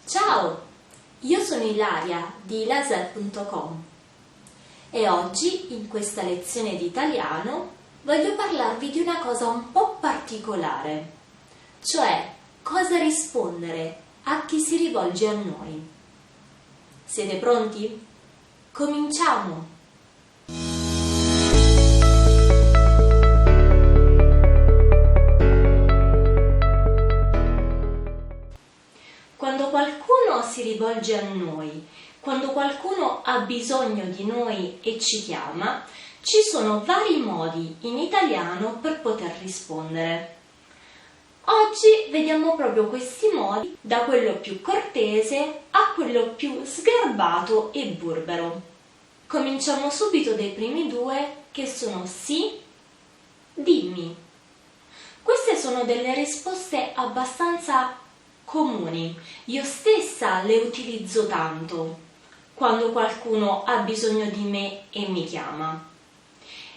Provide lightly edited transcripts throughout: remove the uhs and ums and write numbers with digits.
Ciao, io sono Ilaria di ilaser.com e oggi in questa lezione di italiano voglio parlarvi di una cosa un po' particolare, cioè cosa rispondere a chi si rivolge a noi. Siete pronti? Cominciamo! Quando qualcuno si rivolge a noi, quando qualcuno ha bisogno di noi e ci chiama, ci sono vari modi in italiano per poter rispondere. Oggi vediamo proprio questi modi, da quello più cortese a quello più sgarbato e burbero. Cominciamo subito dai primi due, che sono sì, dimmi. Queste sono delle risposte abbastanza comuni, io stessa le utilizzo tanto quando qualcuno ha bisogno di me e mi chiama.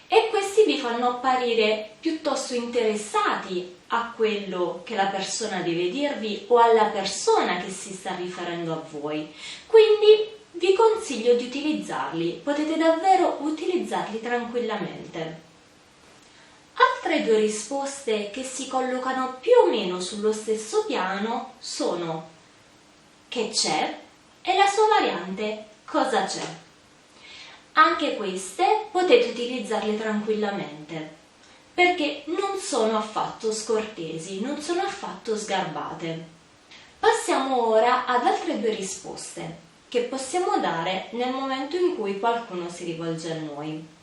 E questi vi fanno apparire piuttosto interessati a quello che la persona deve dirvi o alla persona che si sta riferendo a voi. Quindi vi consiglio di utilizzarli, potete davvero utilizzarli tranquillamente. Altre due risposte che si collocano più o meno sullo stesso piano sono che c'è e la sua variante cosa c'è. Anche queste potete utilizzarle tranquillamente perché non sono affatto scortesi, non sono affatto sgarbate. Passiamo ora ad altre due risposte che possiamo dare nel momento in cui qualcuno si rivolge a noi.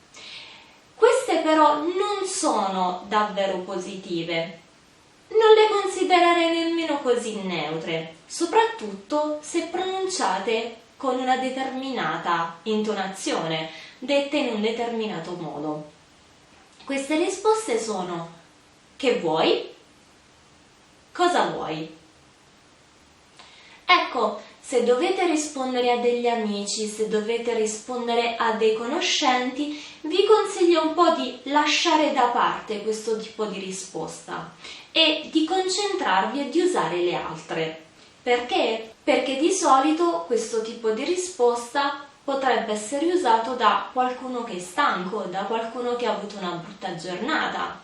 Queste però non sono davvero positive, non le considererei nemmeno così neutre, soprattutto se pronunciate con una determinata intonazione, dette in un determinato modo. Queste risposte sono: che vuoi? Cosa vuoi? Ecco, se dovete rispondere a degli amici, se dovete rispondere a dei conoscenti, vi consiglio un po' di lasciare da parte questo tipo di risposta e di concentrarvi e di usare le altre. Perché? Perché di solito questo tipo di risposta potrebbe essere usato da qualcuno che è stanco, da qualcuno che ha avuto una brutta giornata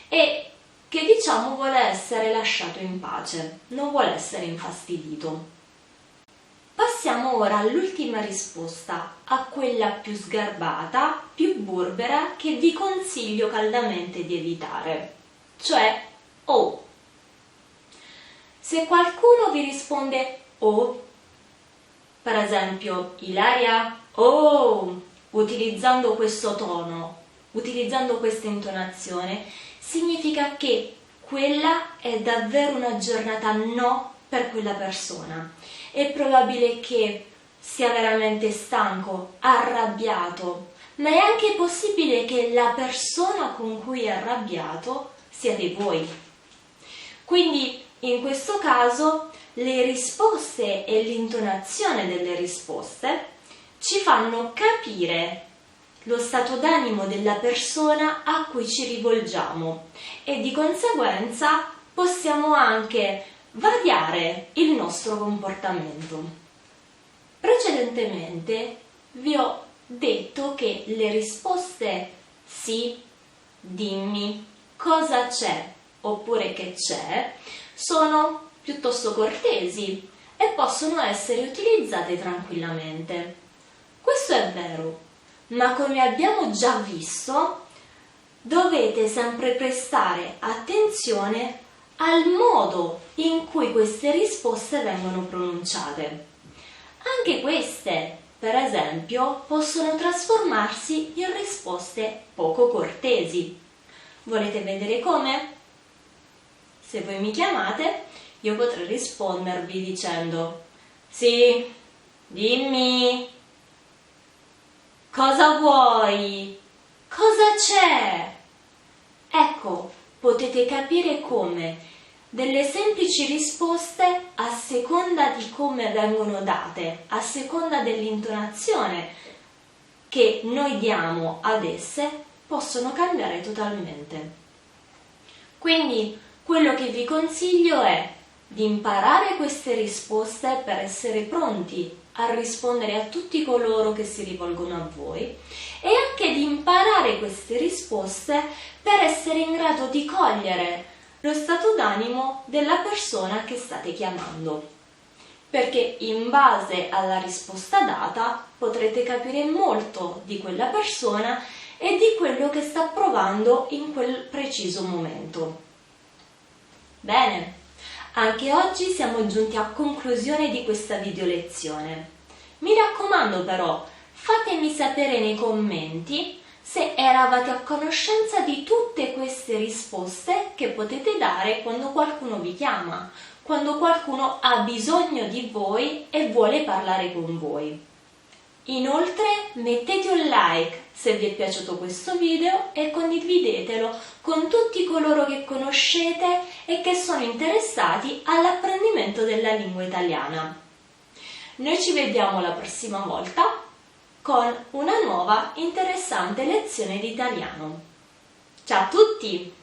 e che vuole essere lasciato in pace, non vuole essere infastidito. Passiamo ora all'ultima risposta, a quella più sgarbata, più burbera, che vi consiglio caldamente di evitare, cioè oh. Se qualcuno vi risponde oh, per esempio Ilaria, oh, utilizzando questo tono, utilizzando questa intonazione, significa che quella è davvero una giornata no per quella persona. È probabile che sia veramente stanco, arrabbiato, ma è anche possibile che la persona con cui è arrabbiato siate voi. Quindi in questo caso le risposte e l'intonazione delle risposte ci fanno capire lo stato d'animo della persona a cui ci rivolgiamo e di conseguenza possiamo anche variare il nostro comportamento. Precedentemente vi ho detto che le risposte sì, dimmi, cosa c'è oppure che c'è sono piuttosto cortesi e possono essere utilizzate tranquillamente. Questo è vero, ma come abbiamo già visto, dovete sempre prestare attenzione al modo in cui queste risposte vengono pronunciate. Anche queste, per esempio, possono trasformarsi in risposte poco cortesi. Volete vedere come? Se voi mi chiamate, io potrei rispondervi dicendo: sì, dimmi, cosa vuoi? Cosa c'è? Ecco, potete capire come delle semplici risposte, a seconda di come vengono date, a seconda dell'intonazione che noi diamo ad esse, possono cambiare totalmente. Quindi quello che vi consiglio è di imparare queste risposte per essere pronti a rispondere a tutti coloro che si rivolgono a voi e anche di imparare queste risposte per essere in grado di cogliere lo stato d'animo della persona che state chiamando. Perché in base alla risposta data potrete capire molto di quella persona e di quello che sta provando in quel preciso momento. Bene, anche oggi siamo giunti a conclusione di questa video lezione. Mi raccomando però, fatemi sapere nei commenti se eravate a conoscenza di tutte queste risposte che potete dare quando qualcuno vi chiama, quando qualcuno ha bisogno di voi e vuole parlare con voi. Inoltre mettete un like se vi è piaciuto questo video e condividetelo con tutti coloro che conoscete e che sono interessati all'apprendimento della lingua italiana. Noi ci vediamo la prossima volta con una nuova interessante lezione di italiano. Ciao a tutti!